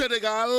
Sénégal,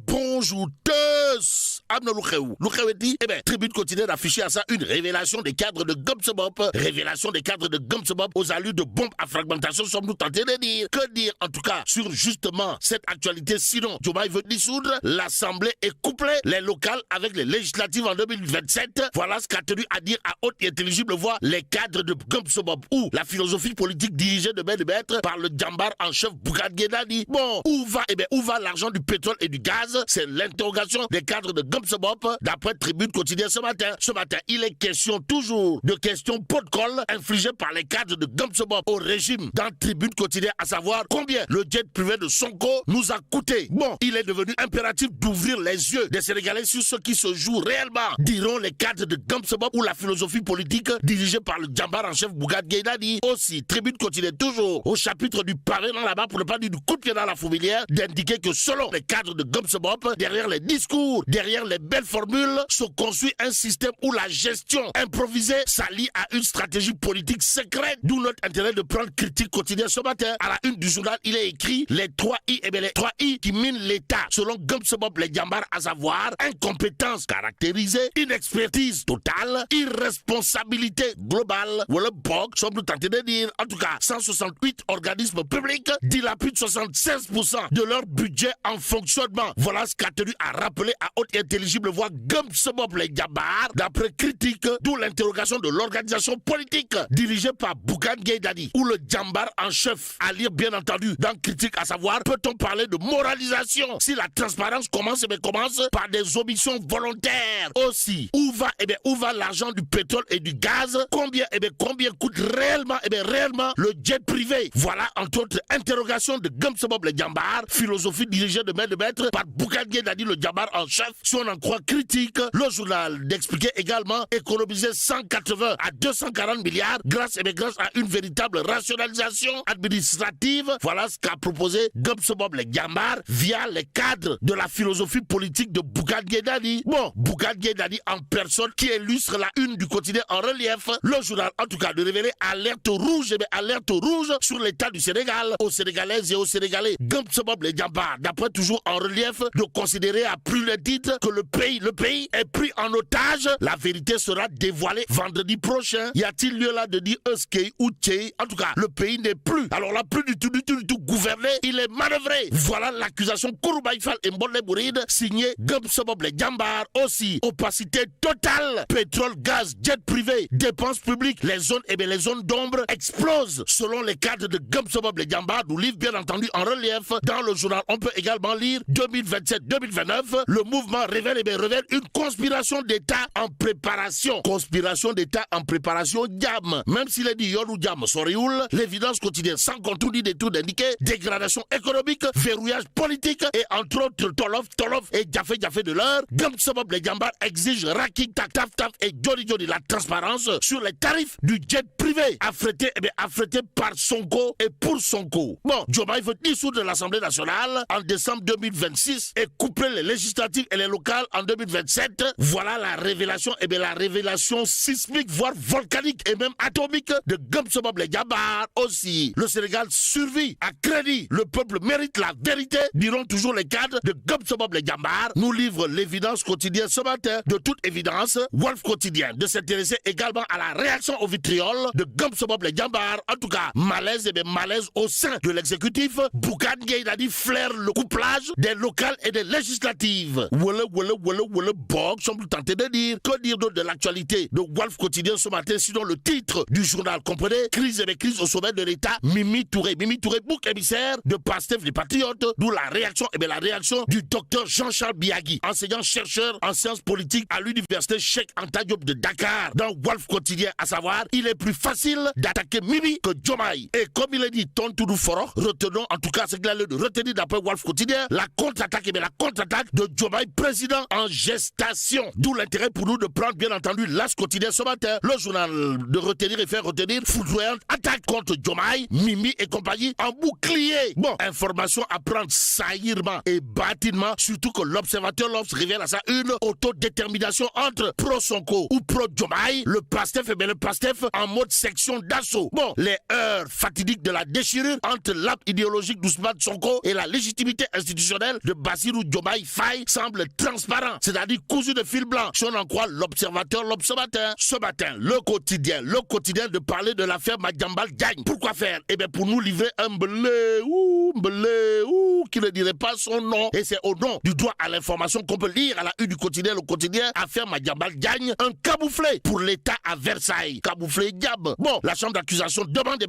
bonjour tous. Amna Loukheu dit, Tribune continue d'afficher à ça une révélation des cadres de Gumsebop. Révélation des cadres de Gumsebop aux allures de bombes à fragmentation, sommes-nous tentés de dire. Que dire en tout cas sur justement cette actualité? Sinon, Diomaye veut dissoudre l'Assemblée et coupler les locales avec les législatives en 2027. Voilà ce qu'a tenu à dire à haute et intelligible voix les cadres de Gumsebop, ou la philosophie politique dirigée de main de maître par le djambar en chef Bougane Gueye Dany. Bon, où va l'argent du pétrole et du gaz? C'est l'interrogation des cadres de Gumsebop d'après Tribune quotidienne ce matin. Ce matin, il est question toujours de questions pot de colle infligées par les cadres de Gumsebop au régime dans Tribune quotidienne, à savoir combien le jet privé de Sonko nous a coûté. Bon, il est devenu impératif d'ouvrir les yeux des Sénégalais sur ce qui se joue réellement, diront les cadres de Gumsebop ou la philosophie politique dirigée par le djambar en chef Bougane Gueye Dany. Aussi, Tribune quotidienne toujours au chapitre du pavé dans la main, pour ne pas dire du coup de pied dans la fourmilière, d'indiquer que selon les cadres de Gumsebop, derrière les discours, derrière les belles formules, se construit un système où la gestion improvisée s'allie à une stratégie politique secrète, d'où notre intérêt de prendre critique quotidienne ce matin. À la une du journal, il est écrit les 3 I, les 3 I qui minent l'État, selon Gumsebop les djambars, à savoir incompétence caractérisée, inexpertise totale, irresponsabilité globale, ou le BOG, sommes-nous tentés de dire. En tout cas, 168 organismes publics dilapident 76% de leur budget en fonctionnement. Voilà ce qu'a tenu à rappeler à haute et intelligible voix Gumsebop les djambars, d'après critique, d'où l'interrogation de l'organisation politique dirigée par Bougane Gueye Dany, ou le djambar en chef, à lire bien entendu dans critique, à savoir peut-on parler de moralisation si la transparence commence par des omissions volontaires? Aussi, où va l'argent du pétrole et du gaz? Combien coûte réellement le jet privé? Voilà entre autres interrogations de Gumsebop les djambars, philosophie dirigée de main de maître par Bougane Gueye Dany, le djambar en chef. Si on en croit critique, le journal d'expliquer également économiser 180 à 240 milliards grâce à une véritable rationalisation administrative. Voilà ce qu'a proposé Gumsebop les djambars via les cadres de la philosophie politique de Bougane Gueye Dany. Bon, Bougane Gueye Dany en personne qui illustre la une du quotidien en relief. Le journal en tout cas de révéler alerte rouge sur l'état du Sénégal, aux Sénégalaises et aux Sénégalais. Gumsebop les djambars, d'après toujours en relief, de considérer à plus le titre que le pays est pris en otage. La vérité sera dévoilée vendredi prochain. Y a-t-il lieu là de dire Euskei ou Tchei? En tout cas, le pays n'est plus, alors là, plus du tout gouverné, il est manœuvré. Voilà l'accusation Kouroubaïfal et Mbolé Bouride, signée Gumsebop les djambars. Aussi, opacité totale, pétrole, gaz, jet privé, dépenses publiques, les zones d'ombre explosent selon les cadres de Gumsebop les djambars, nous livre bien entendu en relief. Dans le journal, on peut également lire 2027-2029, le mouvement révèle une conspiration d'État en préparation. Conspiration d'État en préparation, Diam. Même s'il est dit Yon ou Diam, Sorioul, l'évidence quotidienne sans contour ni détour d'indiquer dégradation économique, verrouillage politique et entre autres Tolof et Diafé de l'heure. Gumsebop les djambars exige Raking, Taf et Jody la transparence sur les tarifs du jet privé affrété par Sonko et pour Sonko. Bon, Diomaye veut dissoudre l'Assemblée nationale en décembre 2026 et couper les législatives et les locales en 2027. Voilà la révélation, la révélation sismique, voire volcanique et même atomique de Gumsebop les djambars. Aussi, le Sénégal survit à crédit. Le peuple mérite la vérité, diront toujours les cadres de Gumsebop les djambars. Nous livre l'évidence quotidienne ce matin. De toute évidence, Wolf quotidien de s'intéresser également à la réaction au vitriol de Gumsebop les djambars. En tout cas, malaise au sein de l'exécutif. Bougane Gueye Dany flaire le couplage des locales et des législatives. Bog, sommes-nous tentés de dire. Que dire d'autre de l'actualité de Wolf quotidien ce matin, sinon le titre du journal, comprenez? Crise au sommet de l'État. Mimi Touré, bouc émissaire de Pastef les Patriotes, d'où la réaction du docteur Jean-Charles Biagui, enseignant-chercheur en sciences politiques à l'université Cheikh Anta Diop de Dakar. Dans Wolf quotidien, à savoir, il est plus facile d'attaquer Mimi que Diomaye. Et comme il est dit, Tontoudou Foro, retenons en tout cas ce qu'il a lieu de retenir d'après Wolf quotidien, la contre-attaque de Diomaye président incident en gestation. D'où l'intérêt pour nous de prendre bien entendu l'As quotidien ce matin. Le journal de retenir et faire retenir foudroyante attaque contre Diomaye, Mimi et compagnie en bouclier. Bon, information à prendre saillimement et bâtiment, surtout que l'observateur L'Obs révèle à ça une autodétermination entre pro-Sonko ou pro-Diomaye, le PASTEF et bien le PASTEF en mode section d'assaut. Bon, les heures fatidiques de la déchirure entre l'arbre idéologique d'Ousmane Sonko et la légitimité institutionnelle de Bassirou Diomaye Faye semblent transparents, c'est-à-dire cousu de fil blanc. Si on en croit l'observateur L'Obs ce matin, le quotidien de parler de l'affaire Madiambal Diagne. Pourquoi faire? Eh bien pour nous livrer un blé qui ne dirait pas son nom. Et c'est au nom du droit à l'information qu'on peut lire à la une du quotidien, le quotidien, affaire Madiambal Diagne, un camouflet pour l'État à Versailles. Camouflet diable. Bon, la chambre d'accusation demande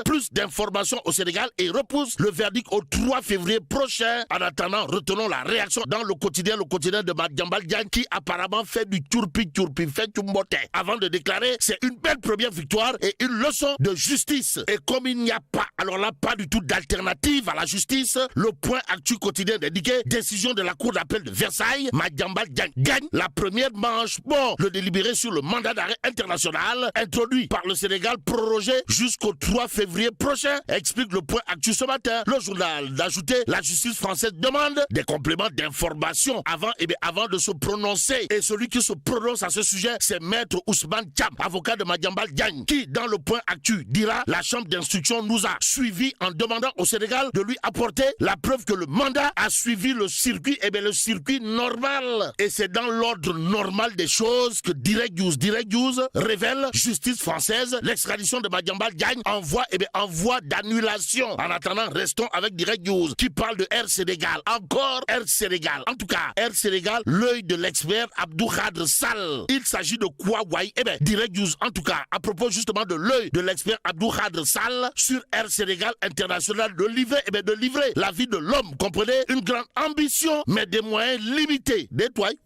plus d'informations au Sénégal et repousse le verdict au 3 février prochain. En attendant, retenons la réaction dans le quotidien de Madiambal Diagne qui apparemment fait du turpi, fait du motet. Avant de déclarer, c'est une belle première victoire et une leçon de justice. Et comme il n'y a pas, alors là, pas du tout d'alternative à la justice, le point actu quotidien d'indiquer décision de la Cour d'appel de Versailles, Madiambal Diagne gagne la première manche. Bon, le délibéré sur le mandat d'arrêt international introduit par le Sénégal prorogé jusqu'au 3 février prochain, explique le point actu ce matin. Le journal d'ajouter, la justice française demande des compléments d'information avant de se prononcer. Et celui qui se prononce à ce sujet, c'est Maître Ousmane Thiam, avocat de Madiambal Diagne, qui, dans le point actu, dira la chambre d'instruction nous a suivi en demandant au Sénégal de lui apporter la preuve que le mandat a suivi le circuit, le circuit normal. Et c'est dans l'ordre normal des choses que Direct News révèle justice française, l'extradition de Madiambal Diagne en voie d'annulation. En attendant, restons avec Direct News qui parle de Air Sénégal. Encore Air Sénégal. En tout cas, Air Sénégal, l'œil de l'expert Abdou Khadre Sall. Il s'agit de quoi, Wai? Direct News, en tout cas, à propos justement de l'œil de l'expert Abdou Khadre Sall sur Air Sénégal International, de livrer la vie de l'homme, comprenez? Une grande ambition, mais des moyens limités.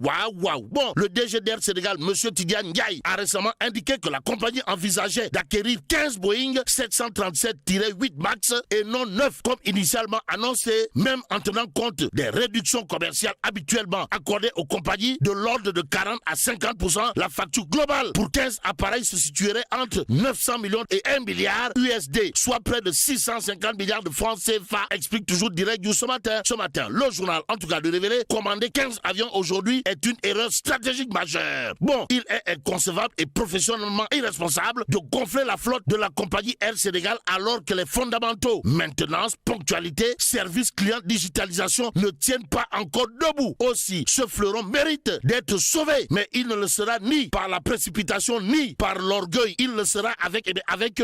Waouh. Bon, le DG d'Air Sénégal, M. Tidiane Ndiaye, a récemment indiqué que la compagnie envisageait d'acquérir 15 Boeing 737-8 MAX et non 9 comme initialement annoncé, même en tenant compte des réductions commerciales habituellement accordées aux compagnies de l'ordre de 40 à 50%. La facture globale pour 15 appareils se situerait entre 900 millions et 1 milliard USD, soit près de 650 milliards de francs CFA, explique toujours Direct News ce matin. Le journal, en tout cas, de révéler commander 15 avions aujourd'hui est une erreur stratégique majeure. Bon, il est inconcevable et professionnellement irresponsable de gonfler la flotte de la compagnie Air Sénégal alors que les fondamentaux, maintenance, ponctualité, service client, digitalisation ne tiennent pas encore debout. Aussi, ce fleuron mérite d'être sauvé, mais il ne le sera ni par la précipitation ni par l'orgueil. Il le sera avec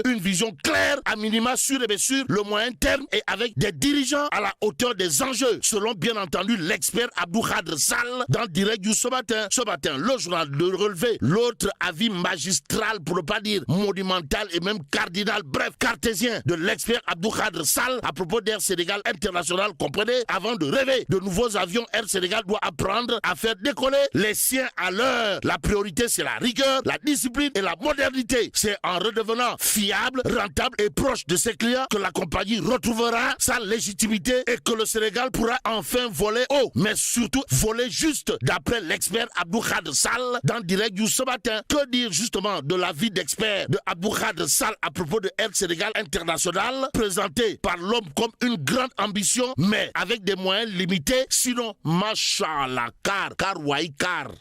une vision claire, à minima sur le moyen terme et avec des dirigeants à la hauteur des enjeux, selon bien entendu l'expert Abdou Khadre Sall dans Direct News ce matin. Le journal de relever l'autre avis magistral, pour ne pas dire monumental et même cardinal, bref cartésien, de l'expert Abdou Khadre Sall à propos d'Air Sénégal International. Comprenez, avant de rêver de nouveaux avions, Air Sénégal doit apprendre à faire décoller les siens à l'heure. La priorité, c'est la rigueur, la discipline et la modernité. C'est en redevenant fiable, rentable et proche de ses clients que la compagnie retrouvera sa légitimité et que le Sénégal pourra enfin voler haut, mais surtout voler juste, d'après l'expert Abdou Khadre Sall dans Direct News ce matin. Que dire justement de l'avis d'expert de Abdou Khadre Sall à propos de Air Sénégal International, présenté par l'homme comme une grande ambition, mais avec des moyens limités, sinon, machallah, car.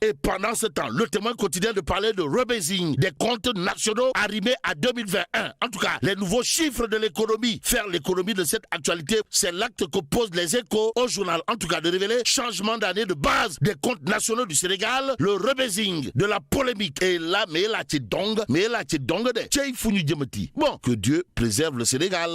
Et pendant ce temps, le Témoin quotidien de parler de rebasing des comptes nationaux arrimés à 2021. En tout cas, les nouveaux chiffres de l'économie. Faire l'économie de cette actualité, c'est l'acte que posent les Échos au journal. En tout cas, de révéler changement d'année de base des comptes nationaux du Sénégal, le rebasing de la polémique. Et là, mais là, tu dongue de. Bon, que Dieu préserve le Sénégal.